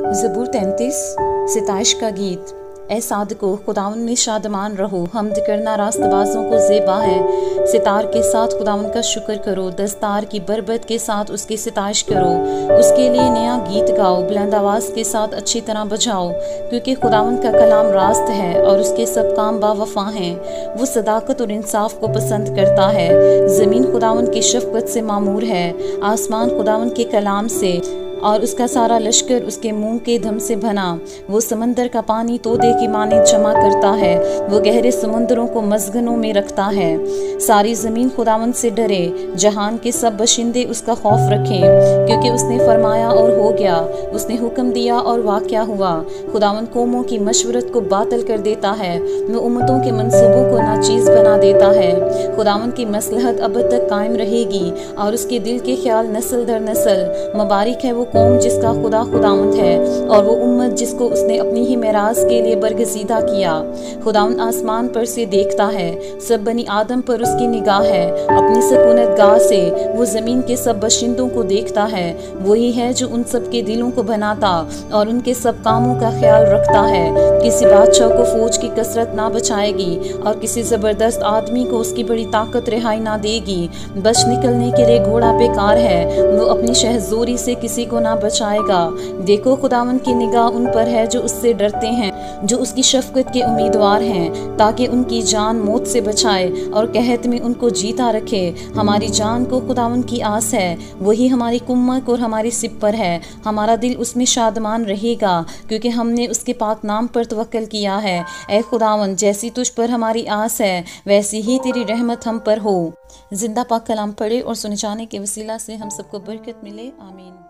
ज़बूर 33 सिताइश का गीत। ए सादको खुदावन में शादमान रहो, हमद करना रास्तबाजों को ज़ेबा है। सितार के साथ खुदावन का शुक्र करो, दस्तार की बरबत के साथ उसकी सिताइश करो। उसके लिए नया गीत गाओ, बुलंद आवाज़ के साथ अच्छी तरह बजाओ, क्योंकि खुदावन का कलाम रास्त है और उसके सब काम बावफा हैं। वो सदाकत और इंसाफ को पसंद करता है। ज़मीन खुदावन की शफ़क़त से मामूर है, आसमान खुदावन के कलाम से और उसका सारा लश्कर उसके मुंह के दम से बना। वो समंदर का पानी तोदे की माने जमा करता है, वो गहरे समुंदरों को मज़गनों में रखता है। सारी ज़मीन खुदावन से डरे, जहान के सब बशिंदे उसका खौफ रखें, क्योंकि उसने फरमाया और हो गया, उसने हुक्म दिया और वाक़या हुआ। खुदावन कौमों की मशवरत को बातिल कर देता है, वो उम्मतों के मंसूबों को नाचीज़ बना देता है। खुदावन की मसलहत अब तक कायम रहेगी और उसके दिल के ख्याल नस्ल दर नस्ल। मुबारक है वो कौम जिसका खुदा खुदावंद है और वो उम्मत जिसको उसने अपनी ही मेराज के लिए बरगज़ीदा किया। खुदावंद आसमान पर से देखता है, सब बनी आदम पर उसकी निगाह है। अपनी सकूनत गाह से वो ज़मीन के सब बशिंदों को देखता है। वही है जो उन सब के दिलों को बनाता और उनके सब कामों का ख्याल रखता है। किसी बादशाह को फौज की कसरत ना बचाएगी और किसी ज़बरदस्त आदमी को उसकी बड़ी ताकत रिहाई ना देगी। बच निकलने के लिए घोड़ा बेकार है, वो अपनी शहज़ोरी से किसी को ना बचाएगा। देखो खुदावन की निगाह उन पर है जो उससे डरते हैं, जो उसकी शफ़क़त के उम्मीदवार हैं, ताकि उनकी जान मौत से बचाए और कहत में उनको जीता रखे। हमारी जान को खुदावन की आस है, वही हमारी कुम्मत और हमारी सिप पर है। हमारा दिल उसमें शादमान रहेगा, क्योंकि हमने उसके पाक नाम पर तवक्कल किया है। ए खुदावन, जैसी तुझ पर हमारी आस है, वैसी ही तेरी रहमत हम पर हो। जिंदा पाक कलाम पढ़े और सुने जाने के वसीला से हम सबको बरकत मिले। आमीन।